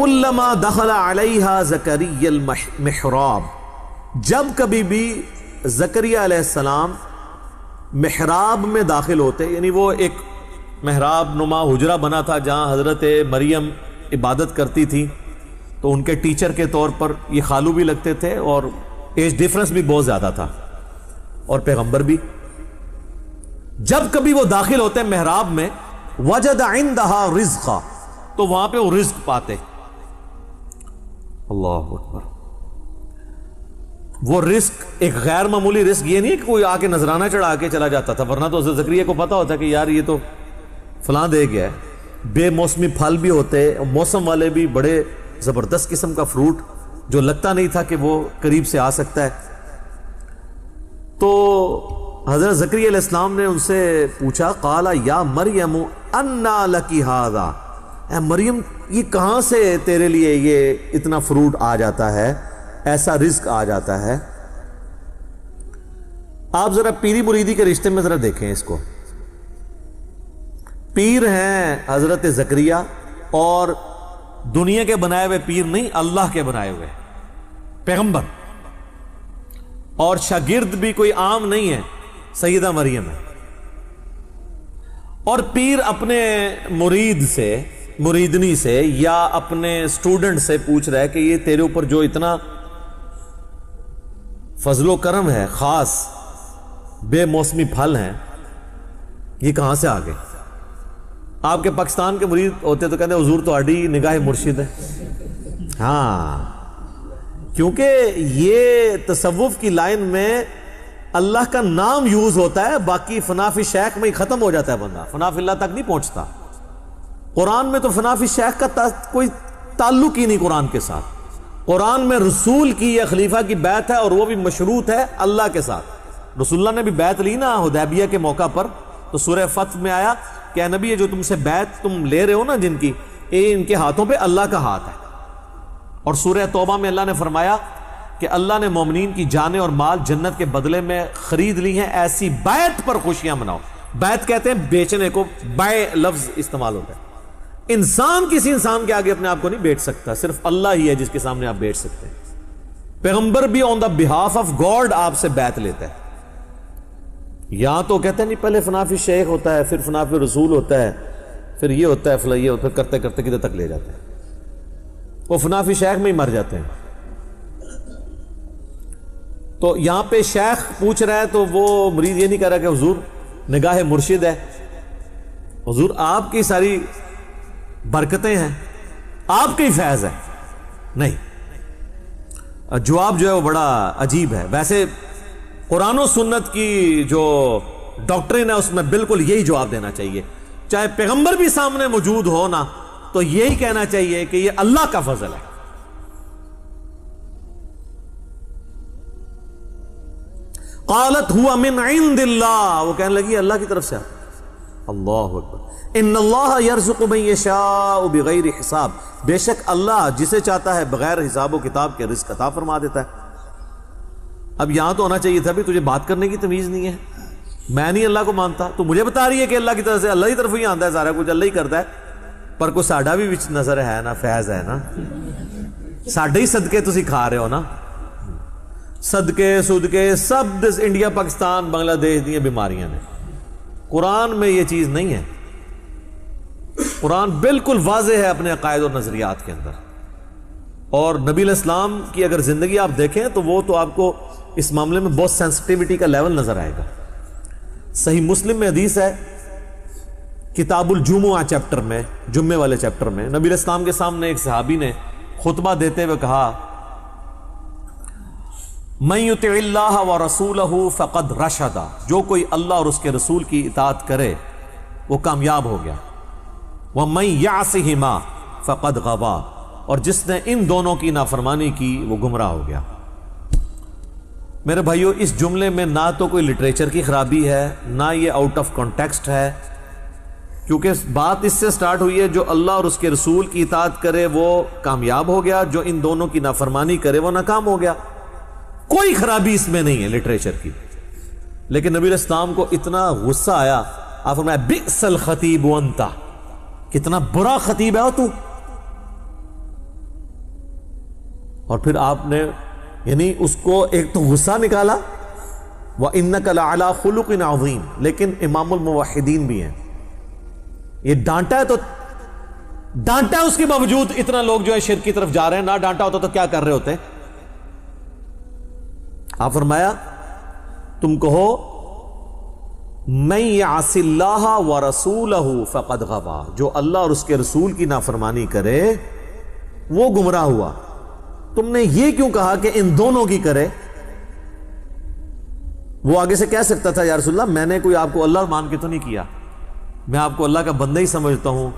وَكُلَّمَا دَخَلَ عَلَيْهَا زَكَرِيَّ الْمِحْرَابِ، جب کبھی بھی زکریا علیہ السلام محراب میں داخل ہوتے، یعنی وہ ایک محراب نما حجرہ بنا تھا جہاں حضرت مریم عبادت کرتی تھی، تو ان کے ٹیچر کے طور پر یہ خالو بھی لگتے تھے اور ایج ڈیفرنس بھی بہت زیادہ تھا اور پیغمبر بھی۔ جب کبھی وہ داخل ہوتے محراب میں، وجد عندها رزقا، تو وہاں پہ وہ رزق پاتے۔ اللہ اکبر۔ وہ رزق ایک غیر معمولی رزق، یہ نہیں ہے کہ کوئی آ کے نذرانہ چڑھا کے چلا جاتا تھا، ورنہ تو حضرت زکریا کو پتا ہوتا کہ یار یہ تو فلاں دے گیا ہے۔ بے موسمی پھل بھی ہوتے، موسم والے بھی، بڑے زبردست قسم کا فروٹ جو لگتا نہیں تھا کہ وہ قریب سے آ سکتا ہے۔ تو حضرت زکریا علیہ السلام نے ان سے پوچھا، قال یا مریم انا لکی ھذا، اے مریم یہ کہاں سے تیرے لیے یہ اتنا فروٹ آ جاتا ہے، ایسا رزق آ جاتا ہے؟ آپ ذرا پیری مریدی کے رشتے میں ذرا دیکھیں اس کو۔ پیر ہیں حضرت زکریا، اور دنیا کے بنائے ہوئے پیر نہیں، اللہ کے بنائے ہوئے پیغمبر، اور شاگرد بھی کوئی عام نہیں ہے، سیدہ مریم ہے۔ اور پیر اپنے مرید سے، مریدنی سے، یا اپنے سٹوڈنٹ سے پوچھ رہا ہے کہ یہ تیرے اوپر جو اتنا فضل و کرم ہے، خاص بے موسمی پھل ہیں، یہ کہاں سے آ گئے؟ آپ کے پاکستان کے مرید ہوتے تو کہتے حضور تو اڈی نگاہ مرشد ہے۔ ہاں، کیونکہ یہ تصوف کی لائن میں اللہ کا نام یوز ہوتا ہے، باقی فنا فی شیخ میں ہی ختم ہو جاتا ہے بندہ، فنا فی اللہ تک نہیں پہنچتا۔ قرآن میں تو فنا فی شیخ کا کوئی تعلق ہی نہیں قرآن کے ساتھ۔ قرآن میں رسول کی یا خلیفہ کی بیعت ہے، اور وہ بھی مشروط ہے اللہ کے ساتھ۔ رسول اللہ نے بھی بیعت لی نا حدیبیہ کے موقع پر، تو سورہ فتح میں آیا کہ اے نبی یہ جو تم سے بیعت تم لے رہے ہو نا جن کی، یہ ان کے ہاتھوں پہ اللہ کا ہاتھ ہے۔ اور سورہ توبہ میں اللہ نے فرمایا کہ اللہ نے مومنین کی جانیں اور مال جنت کے بدلے میں خرید لی ہیں، ایسی بیعت پر خوشیاں مناؤ۔ بیعت کہتے ہیں بیچنے کو، بائے لفظ استعمال ہوتا ہے۔ انسان کسی انسان کے آگے اپنے آپ کو نہیں بیچ سکتا، صرف اللہ ہی ہے جس کے سامنے آپ بیچ سکتے ہیں۔ پیغمبر بھی آن دا بہاف آف گاڈ آپ سے بیعت لیتا ہے۔ یہاں تو کہتے ہیں نہیں، پہلے فنا فی شیخ ہوتا ہے، پھر فنا فی رسول ہوتا ہے، پھر یہ ہوتا ہے، فلا یہ ہوتا ہے، پھر کرتے کرتے کدھر تک لے جاتے ہیں، وہ فنا فی شیخ میں ہی مر جاتے ہیں۔ تو یہاں پہ شیخ پوچھ رہا ہے تو وہ مرید یہ نہیں کہہ رہا کہ حضور نگاہ مرشد ہے، حضور آپ کی ساری برکتیں ہیں، آپ کی فیض ہے، نہیں۔ جواب جو ہے وہ بڑا عجیب ہے۔ ویسے قرآن و سنت کی جو ڈاکٹرین ہے اس میں بالکل یہی جواب دینا چاہیے، چاہے پیغمبر بھی سامنے موجود ہو نا، تو یہی کہنا چاہیے کہ یہ اللہ کا فضل ہے۔ قالت ہوا من عند اللہ، وہ کہنے لگی اللہ کی طرف سے۔ اللہ اکبر۔ ان اللہ یرزق من یشاء بغیر حساب، بے شک اللہ جسے چاہتا ہے بغیر حساب و کتاب کے رزق عطا فرما دیتا ہے۔ اب یہاں تو ہونا چاہیے تھا بھی تجھے بات کرنے کی تمیز نہیں ہے، میں نہیں اللہ کو مانتا، تو مجھے بتا رہی ہے کہ اللہ کی طرف سے، اللہ کی طرف ہی آتا ہے سارا کچھ، اللہ ہی کرتا ہے، پر کوئی ساڈا بھی وچ نظر ہے نا، فیض ہے نا، ساڈے ہی صدقے تسی کھا رہے ہو نا، صدقے صدقے سب انڈیا پاکستان بنگلہ دیش دی بیماریاں نے۔ قرآن میں یہ چیز نہیں ہے، قرآن بالکل واضح ہے اپنے عقائد اور نظریات کے اندر، اور نبی علیہ السلام کی اگر زندگی آپ دیکھیں تو وہ تو آپ کو اس معاملے میں بہت سینسٹیوٹی کا لیول نظر آئے گا۔ صحیح مسلم میں حدیث ہے، کتاب الجمعہ چیپٹر میں، جمعے والے چیپٹر میں، نبی علیہ السلام کے سامنے ایک صحابی نے خطبہ دیتے ہوئے کہا، من یطع اللہ ورسولہ فقد رشد، جو کوئی اللہ اور اس کے رسول کی اطاعت کرے وہ کامیاب ہو گیا، ومن یعصہما فقد غوا، اور جس نے ان دونوں کی نافرمانی کی وہ گمراہ ہو گیا۔ میرے بھائیو، اس جملے میں نہ تو کوئی لٹریچر کی خرابی ہے، نہ یہ آؤٹ آف کانٹیکسٹ ہے، کیونکہ بات اس سے سٹارٹ ہوئی ہے جو اللہ اور اس کے رسول کی اطاعت کرے وہ کامیاب ہو گیا، جو ان دونوں کی نافرمانی کرے وہ ناکام ہو گیا۔ کوئی خرابی اس میں نہیں ہے لٹریچر کی، لیکن نبی علیہ السلام کو اتنا غصہ آیا، آپ فرمایا بئس الخطیب انت، کتنا برا خطیب ہے تو، اور پھر آپ نے یعنی اس کو ایک تو غصہ نکالا، وَإِنَّكَ لَعَلَىٰ خُلُقٍ عَظِيمٍ، لیکن امام الموحدین بھی ہیں، یہ ڈانٹا ہے تو ڈانٹا ہے، اس کے باوجود اتنا لوگ جو ہے شرک کی طرف جا رہے ہیں، نہ ڈانٹا ہوتا تو کیا کر رہے ہوتے؟ آپ فرمایا تم کہو مَن يَعْصِ اللَّهَ وَرَسُولَهُ فَقَدْ غَوَىٰ، جو اللہ اور اس کے رسول کی نافرمانی کرے وہ گمراہ ہوا۔ تم نے یہ کیوں کہا کہ ان دونوں کی کرے؟ وہ آگے سے کہہ سکتا تھا یا رسول اللہ میں نے کوئی آپ کو اللہ مان کے تو نہیں کیا، میں آپ کو اللہ کا بندہ ہی سمجھتا ہوں،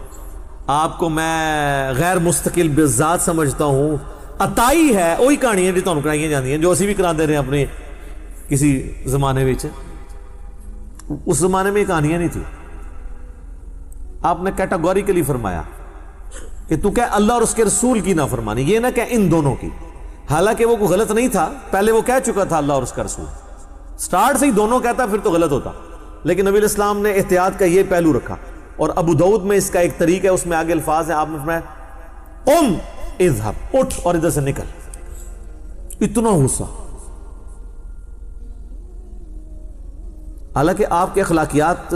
آپ کو میں غیر مستقل بذات سمجھتا ہوں، عطائی ہے وہی کہانیاں جو تمہیں کرائیاں جاندی ہیں جو اسی بھی کرا دے رہے ہیں اپنے کسی زمانے میں۔ اس زمانے میں یہ کہانیاں نہیں تھی، آپ نے کیٹاگوریکلی فرمایا کہ تو کہہ اللہ اور اس کے رسول کی نافرمانی، یہ نہ کہ ان دونوں کی، حالانکہ وہ کوئی غلط نہیں تھا، پہلے وہ کہہ چکا تھا اللہ اور اس کا رسول، سٹارٹ سے ہی دونوں کہتا پھر تو غلط ہوتا، لیکن نبی الاسلام نے احتیاط کا یہ پہلو رکھا، اور ابو داؤد میں اس کا ایک طریقہ ہے، اس میں آگے الفاظ ہیں، آپ نے فرمایا اذهب، اٹھ اور ادھر سے نکل، اتنا غصہ، حالانکہ آپ کے اخلاقیات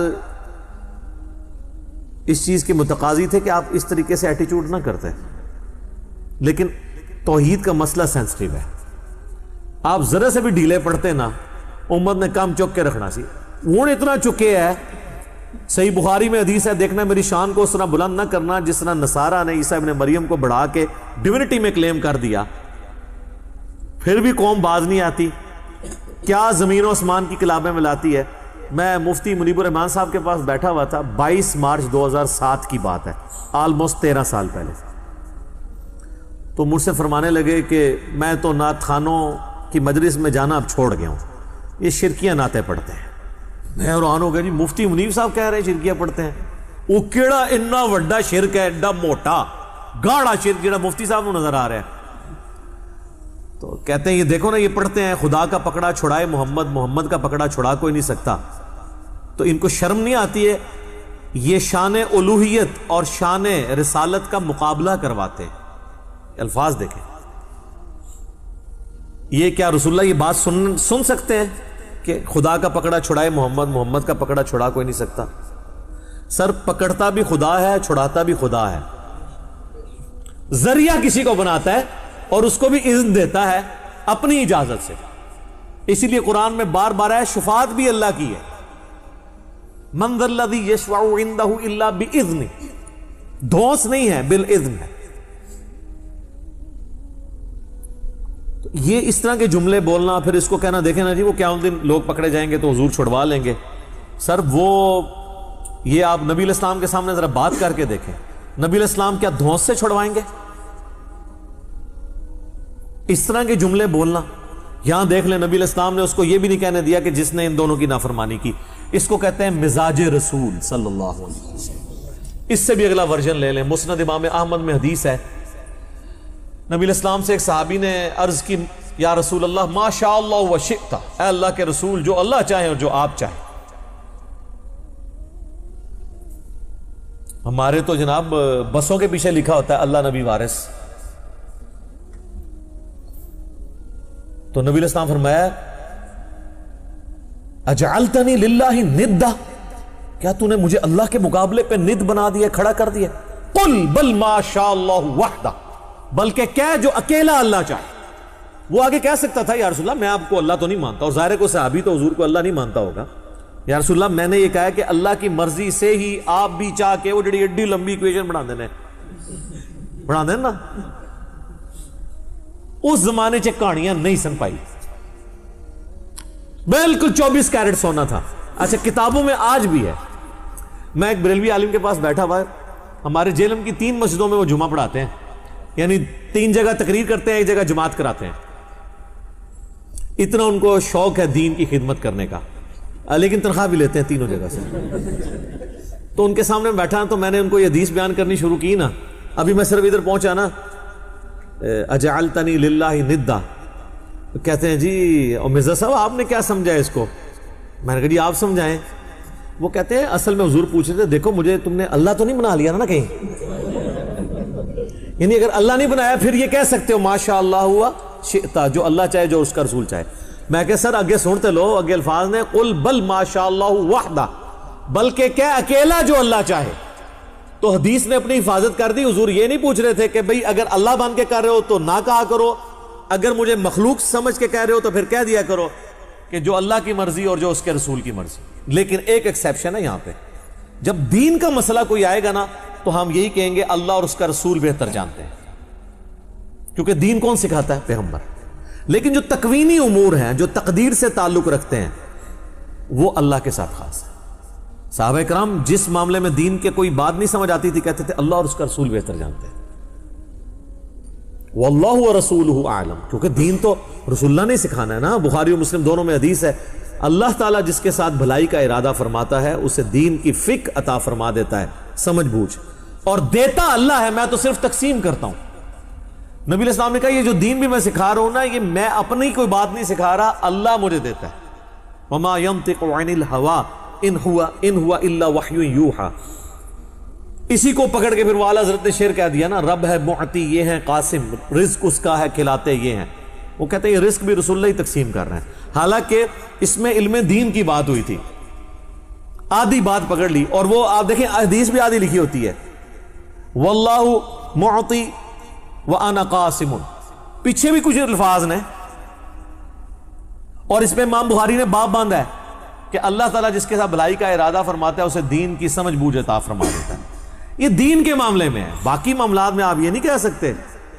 اس چیز کے متقاضی تھے کہ آپ اس طریقے سے ایٹیچیوڈ نہ کرتے، لیکن توحید کا مسئلہ سینسٹیو ہے، آپ ذرا سے بھی ڈھیلے پڑتے نا امت نے کام چک کے رکھنا سی، وہ اتنا چکے ہے، صحیح بخاری میں حدیث ہے، دیکھنا میری شان کو اس طرح بلند نہ کرنا جس طرح نصارہ نے عیسیٰ ابن مریم کو بڑھا کے ڈیونٹی میں کلیم کر دیا، پھر بھی قوم باز نہیں آتی، کیا زمین و آسمان کی کلابیں ملاتی ہے۔ میں مفتی منیب الرحمان صاحب کے پاس بیٹھا ہوا تھا، 22 مارچ 2007 کی بات ہے، آلموسٹ 13 سال پہلے، تو مجھ سے فرمانے لگے کہ میں تو نعت خانوں کی مجلس میں جانا اب چھوڑ گیا ہوں، یہ شرکیاں نعتیں پڑھتے ہیں۔ میں حیران ہو گیا، جی مفتی منیب صاحب کہہ رہے ہیں شرکیاں پڑھتے ہیں، وہ کیڑا اتنا وڈا شرک ہے، ایڈا موٹا گاڑا شرک جڑا مفتی صاحب کو نظر آ رہا ہے۔ تو کہتے ہیں یہ دیکھو نا، یہ پڑھتے ہیں خدا کا پکڑا چھڑائے محمد، محمد کا پکڑا چھڑا کوئی نہیں سکتا، تو ان کو شرم نہیں آتی ہے؟ یہ شان الوہیت اور شان رسالت کا مقابلہ کرواتے ہیں، الفاظ دیکھیں، یہ کیا رسول اللہ یہ بات سن سکتے ہیں کہ خدا کا پکڑا چھڑائے محمد، محمد کا پکڑا چھڑا کوئی نہیں سکتا؟ سر پکڑتا بھی خدا ہے، چھڑاتا بھی خدا ہے، ذریعہ کسی کو بناتا ہے اور اس کو بھی اذن دیتا ہے اپنی اجازت سے، اسی لیے قرآن میں بار بار ہے شفاعت بھی اللہ کی ہے، من ذا الذی یشفع عندہ الا باذنہ، دھونس نہیں ہے، بالاذن ہے۔ یہ اس طرح کے جملے بولنا، پھر اس کو کہنا دیکھیں نا جی وہ قیامت دن لوگ پکڑے جائیں گے تو حضور چھڑوا لیں گے، سر وہ یہ آپ نبی علیہ السلام کے سامنے ذرا بات کر کے دیکھیں، نبی علیہ السلام کیا دھونس سے چھڑوائیں گے؟ اس طرح کے جملے بولنا، یہاں دیکھ لیں نبی علیہ السلام نے اس کو یہ بھی نہیں کہنے دیا کہ جس نے ان دونوں کی نافرمانی کی، اس کو کہتے ہیں مزاج رسول صلی اللہ علیہ وسلم۔ اس سے بھی اگلا ورژن لے لیں، مسند امام احمد میں حدیث ہے، نبی علیہ السلام سے ایک صحابی نے عرض کی یا رسول اللہ ما شاء اللہ و شئت، اے اللہ کے رسول جو اللہ چاہے اور جو آپ چاہیں۔ ہمارے تو جناب بسوں کے پیچھے لکھا ہوتا ہے اللہ نبی وارث، تو نبی علیہ السلام فرمایا اجعلتنی للہ ندہ، کیا تو نے مجھے اللہ کے مقابلے پہ ند بنا دیا، کھڑا کر دیا؟ قل بل ما شاء اللہ وحدہ، بلکہ کہہ جو اکیلا اللہ چاہے۔ وہ آگے کہہ سکتا تھا یا رسول اللہ میں آپ کو اللہ تو نہیں مانتا، اور ظاہر کو صحابی تو حضور کو اللہ نہیں مانتا ہوگا، یا رسول اللہ میں نے یہ کہا ہے کہ اللہ کی مرضی سے ہی آپ بھی چاہ کے وہ جڑی ایڈی لمبی ایکویشن بنا دینا نا، اس زمانے سے کہانیاں نہیں سن پائی، بالکل 24 کیرٹ سونا تھا۔ اچھا کتابوں میں آج بھی ہے، میں ایک بریلوی عالم کے پاس بیٹھا ہوا ہے، ہمارے جیلم کی 3 مسجدوں میں وہ جمعہ پڑھاتے ہیں، یعنی 3 جگہ تقریر کرتے ہیں، ایک جگہ جماعت کراتے ہیں، اتنا ان کو شوق ہے دین کی خدمت کرنے کا، لیکن تنخواہ بھی لیتے ہیں تینوں جگہ سے۔ تو ان کے سامنے بیٹھا تو میں نے ان کو یہ حدیث بیان کرنی شروع کی نا، ابھی میں صرف ادھر پہنچا نا اجعلتنی للہ ندہ، کہتے ہیں جی مرزا صاحب آپ نے کیا سمجھا اس کو؟ میں نے کہا جی آپ سمجھائیں۔ وہ کہتے ہیں اصل میں حضور پوچھ رہے تھے دیکھو مجھے تم نے اللہ تو نہیں بنا لیا نا کہیں، یعنی اگر اللہ نہیں بنایا پھر یہ کہہ سکتے ہو ماشاء اللہ ہوا شئتا، جو اللہ چاہے جو اس کا رسول چاہے. میں کہ سر اگے سنتے لو، اگے الفاظ نے قل بل ماشاء اللہ وحدہ، بلکہ کیا اکیلا جو اللہ چاہے. تو حدیث نے اپنی حفاظت کر دی. حضور یہ نہیں پوچھ رہے تھے کہ بھئی اگر اللہ بن کے کر رہے ہو تو نہ کہا کرو، اگر مجھے مخلوق سمجھ کے کہہ رہے ہو تو پھر کہہ دیا کرو کہ جو اللہ کی مرضی اور جو اس کے رسول کی مرضی. لیکن ایک ایکسیپشن ہے یہاں پہ، جب دین کا مسئلہ کوئی آئے گا نا تو ہم یہی کہیں گے اللہ اور اس کا رسول بہتر جانتے ہیں، کیونکہ دین کون سکھاتا ہے؟ پیغمبر. لیکن جو تکوینی امور ہیں، جو تقدیر سے تعلق رکھتے ہیں، وہ اللہ کے ساتھ خاص ہے. صحابہ کرام جس معاملے میں دین کے کوئی بات نہیں سمجھ آتی تھی کہتے تھے اللہ اور اس کا رسول بہتر جانتے ہیں. واللہ ورسولہ اعلم، کیونکہ دین تو رسول اللہ نے سکھانا ہے نا. بخاری و مسلم دونوں میں حدیث ہے، اللہ تعالیٰ جس کے ساتھ بھلائی کا ارادہ فرماتا ہے اسے دین کی فقہ عطا فرما دیتا ہے، سمجھ بوجھ، اور دیتا اللہ ہے، میں تو صرف تقسیم کرتا ہوں. نبی علیہ السلام نے کہا یہ جو دین بھی میں سکھا رہا ہوں نا، یہ میں اپنی کوئی بات نہیں سکھا رہا، اللہ مجھے دیتا ہے. وما ينطق عن الهوى ان هو الا وحی یوحى. اسی کو پکڑ کے پھر وہ اعلیٰ حضرت نے شعر کہہ دیا نا، رب ہے معطی یہ ہے قاسم، رزق اس کا ہے کھلاتے یہ ہیں. وہ کہتے ہیں یہ رزق بھی رسول اللہ ہی تقسیم کر رہے ہیں. حالانکہ اس میں علم دین کی بات ہوئی تھی، آدھی بات پکڑ لی. اور وہ آپ دیکھیں حدیث بھی آدھی لکھی ہوتی ہے، واللہ معطی وانا قاسم، پیچھے بھی کچھ الفاظ نے. اور اس میں امام بخاری نے باب باندھا ہے کہ اللہ تعالیٰ جس کے ساتھ بھلائی کا ارادہ فرماتا ہے اسے دین کی سمجھ بوجھ عطا فرما دیتا ہے. یہ دین کے معاملے میں ہے. باقی معاملات میں آپ یہ نہیں کہہ سکتے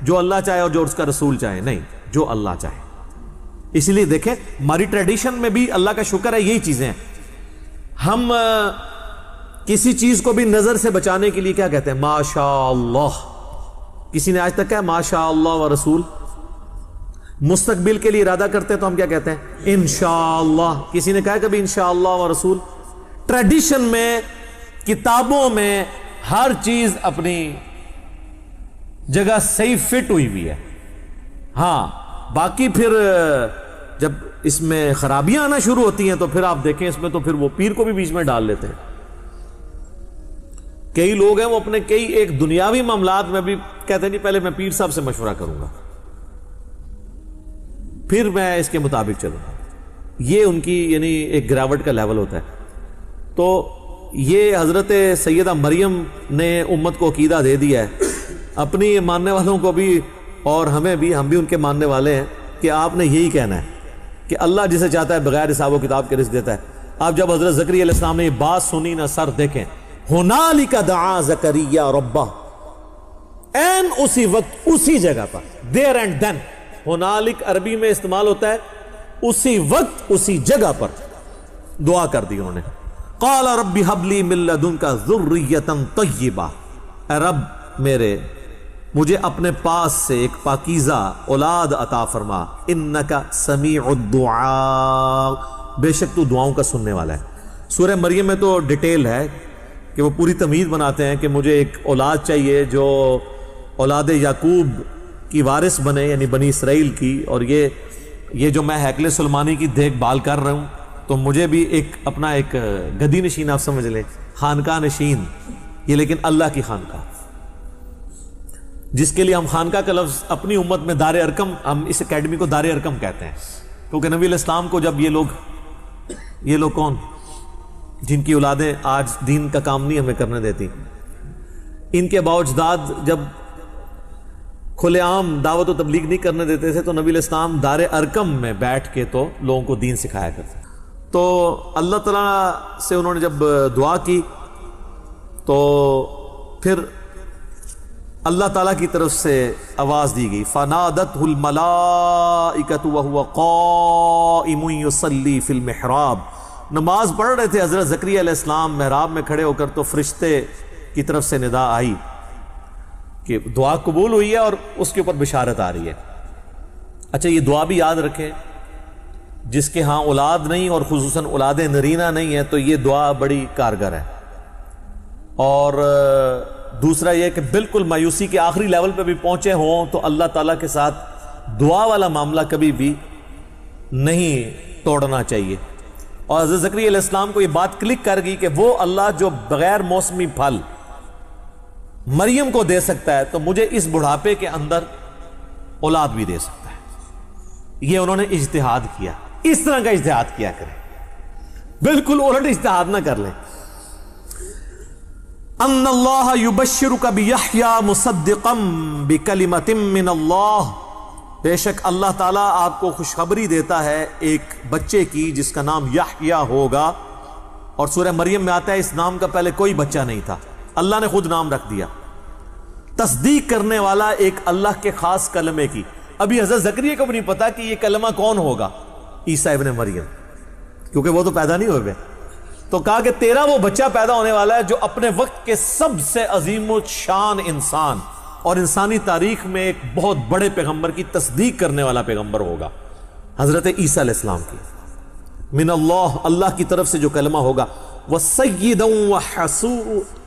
جو اللہ چاہے اور جو اس کا رسول چاہے، نہیں، جو اللہ چاہے. اس لیے دیکھیں ہماری ٹریڈیشن میں بھی اللہ کا شکر ہے یہی چیزیں ہیں. ہم کسی چیز کو بھی نظر سے بچانے کے لیے کیا کہتے ہیں؟ ماشاء اللہ. کسی نے آج تک کہا ماشاء اللہ و رسول؟ مستقبل کے لیے ارادہ کرتے ہیں تو ہم کیا کہتے ہیں؟ انشاءاللہ. کسی نے کہا کبھی انشاءاللہ و رسول؟ ٹریڈیشن میں، کتابوں میں ہر چیز اپنی جگہ صحیح فٹ ہوئی ہوئی ہے. ہاں باقی پھر جب اس میں خرابیاں آنا شروع ہوتی ہیں تو پھر آپ دیکھیں اس میں تو پھر وہ پیر کو بھی بیچ میں ڈال لیتے ہیں. کئی لوگ ہیں وہ اپنے کئی ایک دنیاوی معاملات میں بھی کہتے ہیں نہیں پہلے میں پیر صاحب سے مشورہ کروں گا پھر میں اس کے مطابق چلوں گا. یہ ان کی یعنی ایک گراوٹ کا لیول ہوتا ہے. تو یہ حضرت سیدہ مریم نے امت کو عقیدہ دے دیا ہے، اپنی ماننے والوں کو بھی اور ہمیں بھی، ہم بھی ان کے ماننے والے ہیں کہ آپ نے یہی کہنا ہے کہ اللہ جسے چاہتا ہے بغیر حساب و کتاب کے رزق دیتا ہے. آپ جب حضرت زکریا علیہ السلام نے یہ بات سنی نا، سر دیکھیں، ہنالک دعا زکریا ربہ، این اسی وقت اسی جگہ پر، دیر اینڈ دین. ہنالک عربی میں استعمال ہوتا ہے اسی وقت اسی جگہ پر دعا کر دی انہوں نے. قال رب هب لي من لدنك ذرية طیبہ، اے رب میرے مجھے اپنے پاس سے ایک پاکیزہ اولاد عطا فرما، انک سمیع الدعاء، بے شک تو دعاؤں کا سننے والا ہے. سورہ مریم میں تو ڈیٹیل ہے کہ وہ پوری تمہید بناتے ہیں کہ مجھے ایک اولاد چاہیے جو اولاد یعقوب کی وارث بنے، یعنی بنی اسرائیل کی. اور یہ جو میں ہیکل سلمانی کی دیکھ بھال کر رہا ہوں تو مجھے بھی ایک اپنا ایک گدی نشین آپ سمجھ لیں، خانقاہ نشین، یہ لیکن اللہ کی خانقاہ، جس کے لیے ہم خانقاہ کا لفظ اپنی امت میں دار ارکم، ہم اس اکیڈمی کو دار ارکم کہتے ہیں. کیونکہ نبی علیہ السلام کو جب یہ لوگ کون جن کی اولادیں آج دین کا کام نہیں ہمیں کرنے دیتی، ان کے باوجداد جب کھلے عام دعوت و تبلیغ نہیں کرنے دیتے تھے تو نبی علیہ السلام دار ارکم میں بیٹھ کے تو لوگوں کو دین سکھایا کرتے. تو اللہ تعالیٰ سے انہوں نے جب دعا کی تو پھر اللہ تعالیٰ کی طرف سے آواز دی گئی، فَنَادَتْهُ الْمَلَائِكَةُ وَهُوَ قَائِمٌ يُصَلِّي فِي الْمِحْرَابِ. نماز پڑھ رہے تھے حضرت زکریا علیہ السلام محراب میں کھڑے ہو کر، تو فرشتے کی طرف سے ندا آئی کہ دعا قبول ہوئی ہے اور اس کے اوپر بشارت آ رہی ہے. اچھا یہ دعا بھی یاد رکھیں، جس کے ہاں اولاد نہیں اور خصوصاً اولاد نرینہ نہیں ہے تو یہ دعا بڑی کارگر ہے. اور دوسرا یہ کہ بالکل مایوسی کے آخری لیول پہ بھی پہنچے ہوں تو اللہ تعالیٰ کے ساتھ دعا والا معاملہ کبھی بھی نہیں توڑنا چاہیے. اور حضرت زکریا علیہ السلام کو یہ بات کلک کر گئی کہ وہ اللہ جو بغیر موسمی پھل مریم کو دے سکتا ہے تو مجھے اس بڑھاپے کے اندر اولاد بھی دے سکتا ہے. یہ انہوں نے اجتہاد کیا. اس طرح کا اجتہاد کیا کریں, بالکل الٹ اجتہاد نہ کر لیں. ان اللہ یبشرک بیحییٰ مصدقا بکلمۃ من اللہ, بے شک اللہ تعالیٰ آپ کو خوشخبری دیتا ہے ایک بچے کی جس کا نام یحییٰ ہوگا. اور سورہ مریم میں آتا ہے اس نام کا پہلے کوئی بچہ نہیں تھا, اللہ نے خود نام رکھ دیا. تصدیق کرنے والا ایک اللہ کے خاص کلمے کی. ابھی حضرت زکریا کو بھی نہیں پتا کہ یہ کلمہ کون ہوگا, عیسیٰ ابن مریم, کیونکہ وہ تو پیدا نہیں ہوئے. تو کہا کہ تیرا وہ بچہ پیدا ہونے والا ہے جو اپنے وقت کے سب سے عظیم الشان انسان اور انسانی تاریخ میں ایک بہت بڑے پیغمبر کی تصدیق کرنے والا پیغمبر ہوگا, حضرت عیسیٰ علیہ السلام کی. من اللہ, اللہ کی طرف سے جو کلمہ ہوگا. وَسَيِّدًا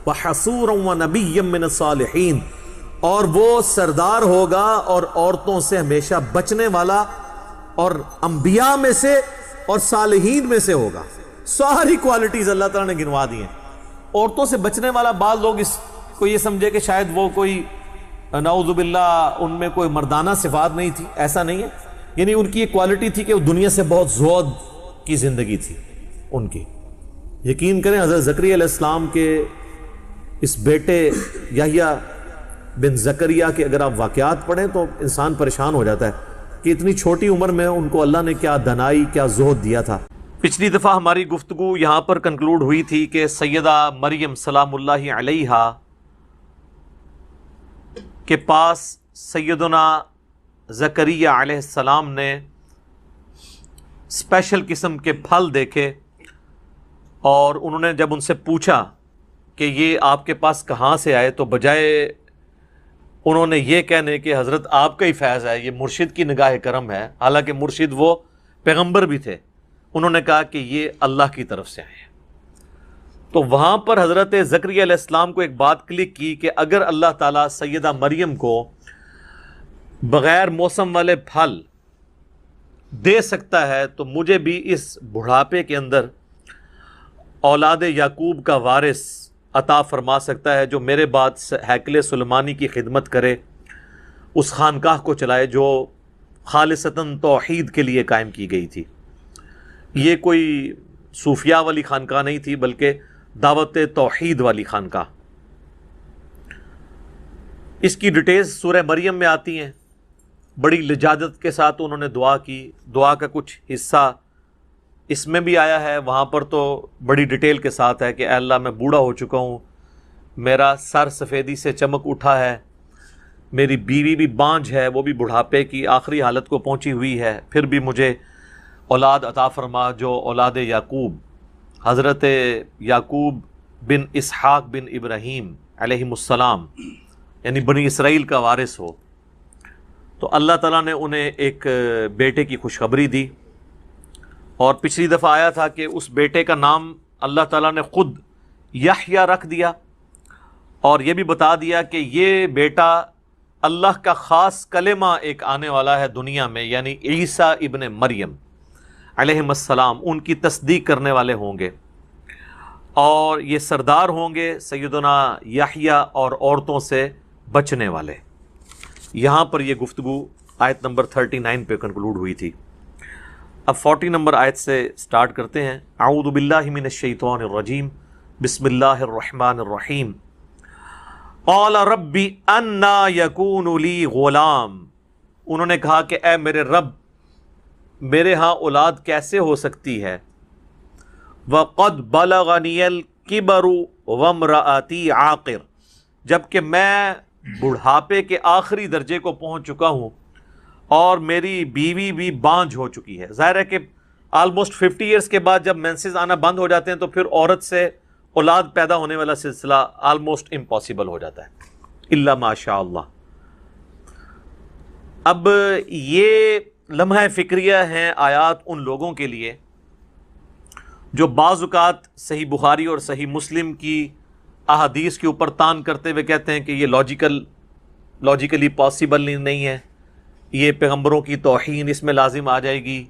وَحَصُورًا وَنَبِيًّا مِّنَ الصَّالِحِينَ, اور وہ سردار ہوگا اور عورتوں سے ہمیشہ بچنے والا اور انبیاء میں سے اور صالحین میں سے ہوگا. ساری کوالٹیز اللہ تعالیٰ نے گنوا دی ہیں. عورتوں سے بچنے والا, بعض لوگ اس کو یہ سمجھے کہ شاید وہ کوئی نعوذ باللہ ان میں کوئی مردانہ صفات نہیں تھی. ایسا نہیں ہے, یعنی ان کی ایک کوالٹی تھی کہ وہ دنیا سے بہت زہد کی زندگی تھی ان کی. یقین کریں حضرت زکریا علیہ السلام کے اس بیٹے یحییٰ بن زکریا کے اگر آپ واقعات پڑھیں تو انسان پریشان ہو جاتا ہے کہ اتنی چھوٹی عمر میں ان کو اللہ نے کیا دنائی, کیا زہد دیا تھا. پچھلی دفعہ ہماری گفتگو یہاں پر کنکلوڈ ہوئی تھی کہ سیدہ مریم سلام اللہ علیہا کے پاس سیدنا زکریا علیہ السلام نے اسپیشل قسم کے پھل دیکھے, اور انہوں نے جب ان سے پوچھا کہ یہ آپ کے پاس کہاں سے آئے, تو بجائے انہوں نے یہ کہنے کہ حضرت آپ کا ہی فیض ہے, یہ مرشد کی نگاہ کرم ہے, حالانکہ مرشد وہ پیغمبر بھی تھے, انہوں نے کہا کہ یہ اللہ کی طرف سے آئے ہیں. تو وہاں پر حضرت زکریا علیہ السلام کو ایک بات کلک کی کہ اگر اللہ تعالیٰ سیدہ مریم کو بغیر موسم والے پھل دے سکتا ہے تو مجھے بھی اس بڑھاپے کے اندر اولاد یعقوب کا وارث عطا فرما سکتا ہے, جو میرے بعد ہیکل سلیمانی کی خدمت کرے, اس خانقاہ کو چلائے جو خالصتاً توحید کے لیے قائم کی گئی تھی. یہ کوئی صوفیاء والی خانقاہ نہیں تھی بلکہ دعوت توحید والی خانقاہ. اس کی ڈیٹیلز سورہ مریم میں آتی ہیں. بڑی لجاجت کے ساتھ انہوں نے دعا کی. دعا کا کچھ حصہ اس میں بھی آیا ہے, وہاں پر تو بڑی ڈیٹیل کے ساتھ ہے کہ اے اللہ میں بوڑھا ہو چکا ہوں, میرا سر سفیدی سے چمک اٹھا ہے, میری بیوی بھی بانجھ ہے, وہ بھی بڑھاپے کی آخری حالت کو پہنچی ہوئی ہے, پھر بھی مجھے اولاد عطا فرما جو اولاد یعقوب, حضرت یعقوب بن اسحاق بن ابراہیم علیہم السلام یعنی بنی اسرائیل کا وارث ہو. تو اللہ تعالیٰ نے انہیں ایک بیٹے کی خوشخبری دی, اور پچھلی دفعہ آیا تھا کہ اس بیٹے کا نام اللہ تعالیٰ نے خود یحییٰ رکھ دیا, اور یہ بھی بتا دیا کہ یہ بیٹا اللہ کا خاص کلمہ ایک آنے والا ہے دنیا میں, یعنی عیسیٰ ابن مریم علیہم السلام, ان کی تصدیق کرنے والے ہوں گے, اور یہ سردار ہوں گے سیدنا یحییٰ, اور عورتوں سے بچنے والے. یہاں پر یہ گفتگو آیت نمبر 39 پہ کنکلوڈ ہوئی تھی. اب 40 نمبر آیت سے سٹارٹ کرتے ہیں. اعوذ باللہ من الشیطان الرجیم, بسم اللہ الرحمن الرحیم. قال رب انا یکون لی غلام, انہوں نے کہا کہ اے میرے رب, میرے ہاں اولاد کیسے ہو سکتی ہے. وقد بلغنی الکبر وامرأتی عاقر, جبکہ میں بڑھاپے کے آخری درجے کو پہنچ چکا ہوں اور میری بیوی بھی بانجھ ہو چکی ہے. ظاہر ہے کہ آلموسٹ 50 ایئرس کے بعد جب مینسز آنا بند ہو جاتے ہیں تو پھر عورت سے اولاد پیدا ہونے والا سلسلہ آلموسٹ امپاسبل ہو جاتا ہے الا ماشاء اللہ. اب یہ لمحہ فکریہ ہیں آیات ان لوگوں کے لیے جو بعض اوقات صحیح بخاری اور صحیح مسلم کی احادیث کے اوپر تان کرتے ہوئے کہتے ہیں کہ یہ لاجیکلی پاسبل نہیں ہے, یہ پیغمبروں کی توہین اس میں لازم آ جائے گی.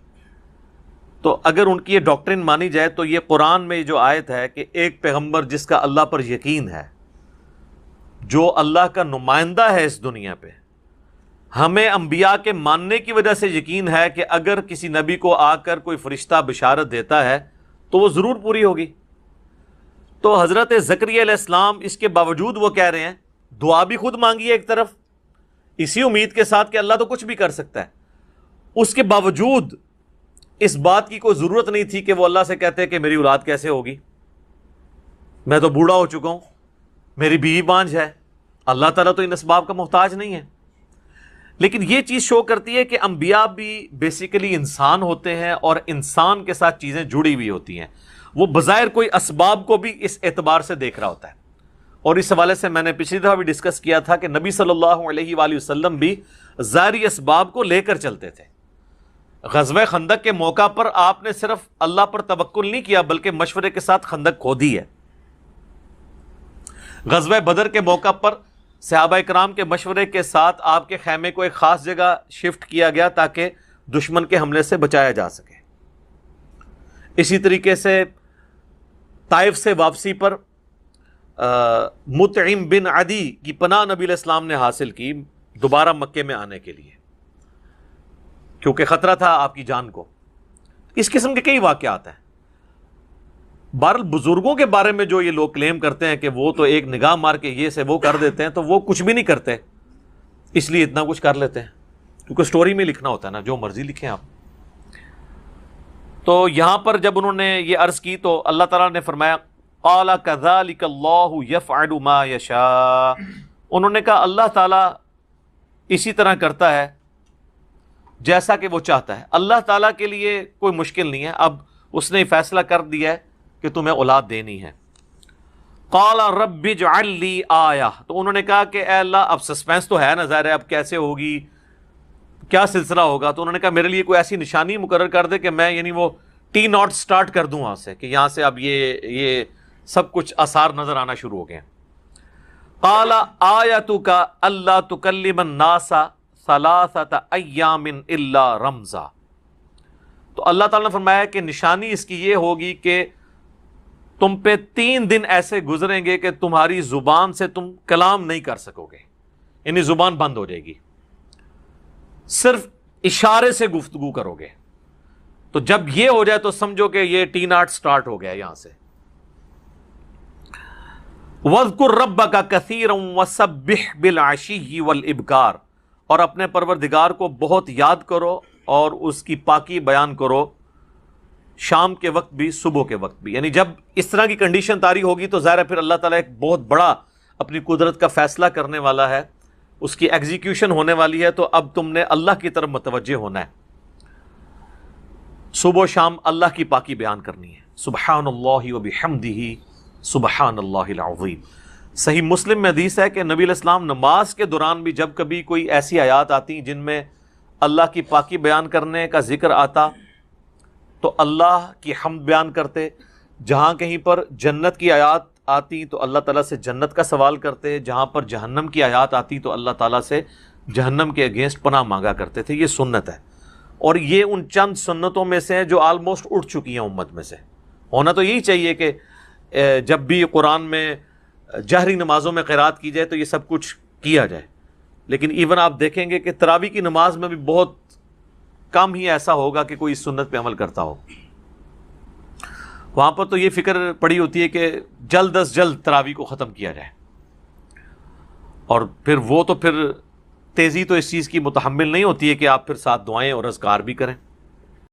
تو اگر ان کی یہ ڈاکٹرن مانی جائے تو یہ قرآن میں جو آیت ہے کہ ایک پیغمبر جس کا اللہ پر یقین ہے, جو اللہ کا نمائندہ ہے اس دنیا پہ، ہمیں انبیاء کے ماننے کی وجہ سے یقین ہے کہ اگر کسی نبی کو آ کر کوئی فرشتہ بشارت دیتا ہے تو وہ ضرور پوری ہوگی۔ تو حضرت زکریا علیہ السلام اس کے باوجود وہ کہہ رہے ہیں، دعا بھی خود مانگی ہے ایک طرف، اسی امید کے ساتھ کہ اللہ تو کچھ بھی کر سکتا ہے، اس کے باوجود اس بات کی کوئی ضرورت نہیں تھی کہ وہ اللہ سے کہتے کہ میری اولاد کیسے ہوگی، میں تو بوڑھا ہو چکا ہوں، میری بیوی بانجھ ہے۔ اللہ تعالیٰ تو ان اسباب کا محتاج نہیں ہے۔ لیکن یہ چیز شو کرتی ہے کہ انبیاء بھی بیسیکلی انسان ہوتے ہیں اور انسان کے ساتھ چیزیں جڑی ہوئی ہوتی ہیں، وہ بظاہر کوئی اسباب کو بھی اس اعتبار سے دیکھ رہا ہوتا ہے۔ اور اس حوالے سے میں نے پچھلی دفعہ بھی ڈسکس کیا تھا کہ نبی صلی اللہ علیہ وآلہ وسلم بھی ظاہری اسباب کو لے کر چلتے تھے۔ غزوہ خندق کے موقع پر آپ نے صرف اللہ پر توکل نہیں کیا بلکہ مشورے کے ساتھ خندق کھودی ہے۔ غزوہ بدر کے موقع پر صحابہ کرام کے مشورے کے ساتھ آپ کے خیمے کو ایک خاص جگہ شفٹ کیا گیا تاکہ دشمن کے حملے سے بچایا جا سکے۔ اسی طریقے سے طائف سے واپسی پر مطعم بن عدی کی پناہ نبی علیہ السلام نے حاصل کی دوبارہ مکے میں آنے کے لیے، کیونکہ خطرہ تھا آپ کی جان کو۔ اس قسم کے کئی واقعات ہیں۔ بہرحال بزرگوں کے بارے میں جو یہ لوگ کلیم کرتے ہیں کہ وہ تو ایک نگاہ مار کے یہ سے وہ کر دیتے ہیں، تو وہ کچھ بھی نہیں کرتے، اس لیے اتنا کچھ کر لیتے ہیں، کیونکہ سٹوری میں لکھنا ہوتا ہے نا، جو مرضی لکھیں آپ۔ تو یہاں پر جب انہوں نے یہ عرض کی تو اللہ تعالیٰ نے فرمایا قال كذلك اللہ يفعل ما يشاء، انہوں نے کہا اللہ تعالیٰ اسی طرح کرتا ہے جیسا کہ وہ چاہتا ہے۔ اللہ تعالیٰ کے لیے کوئی مشکل نہیں ہے، اب اس نے فیصلہ کر دیا ہے کہ تمہیں اولاد دینی ہے۔ قال رب اجعل لی آیہ، تو انہوں نے کہا کہ اے اللہ، اب سسپینس تو ہے نا، ظاہر ہے اب کیسے ہوگی، کیا سلسلہ ہوگا، تو انہوں نے کہا میرے لیے کوئی ایسی نشانی مقرر کر دے کہ میں یعنی وہ ٹی ناٹ سٹارٹ کر دوں وہاں سے، کہ یہاں سے اب یہ سب کچھ آثار نظر آنا شروع ہو گئے ہیں۔ قال آیتک اللہ تکلم الناس ثلاثۃ ایام الا رمزا، تو اللہ تعالیٰ نے فرمایا کہ نشانی اس کی یہ ہوگی کہ تم پہ 3 دن ایسے گزریں گے کہ تمہاری زبان سے تم کلام نہیں کر سکو گے، یعنی زبان بند ہو جائے گی، صرف اشارے سے گفتگو کرو گے۔ تو جب یہ ہو جائے تو سمجھو کہ یہ ٹی ناٹ سٹارٹ ہو گیا یہاں سے۔ وَاذْكُرْ رَبَّكَ كَثِيرًا وَسَبِّحْ بِالْعَشِيِّ وَالْإِبْكَارِ، اور اپنے پروردگار کو بہت یاد کرو اور اس کی پاکی بیان کرو، شام کے وقت بھی صبح کے وقت بھی۔ یعنی جب اس طرح کی کنڈیشن طاری ہوگی تو ظاہر ہے پھر اللہ تعالیٰ ایک بہت بڑا اپنی قدرت کا فیصلہ کرنے والا ہے، اس کی ایگزیکیوشن ہونے والی ہے، تو اب تم نے اللہ کی طرف متوجہ ہونا ہے، صبح و شام اللہ کی پاکی بیان کرنی ہے۔ سبحان اللہ وبحمدہ سبحان اللہ العظیم۔ صحیح مسلم میں حدیث ہے کہ نبی علیہ السلام نماز کے دوران بھی جب کبھی کوئی ایسی آیات آتی جن میں اللہ کی پاکی بیان کرنے کا ذکر آتا تو اللہ کی حمد بیان کرتے، جہاں کہیں پر جنت کی آیات آتی تو اللہ تعالیٰ سے جنت کا سوال کرتے، جہاں پر جہنم کی آیات آتی تو اللہ تعالیٰ سے جہنم کے اگینسٹ پناہ مانگا کرتے تھے۔ یہ سنت ہے، اور یہ ان چند سنتوں میں سے ہیں جو آلموسٹ اٹھ چکی ہیں امت میں سے۔ ہونا تو یہی چاہیے کہ جب بھی قرآن میں جہری نمازوں میں قرات کی جائے تو یہ سب کچھ کیا جائے، لیکن ایون آپ دیکھیں گے کہ تراویح کی نماز میں بھی بہت کم ہی ایسا ہوگا کہ کوئی اس سنت پہ عمل کرتا ہو۔ وہاں پر تو یہ فکر پڑی ہوتی ہے کہ جلد از جلد تراویح کو ختم کیا جائے، اور پھر تیزی تو اس چیز کی متحمل نہیں ہوتی ہے کہ آپ پھر ساتھ دعائیں اور اذکار بھی کریں۔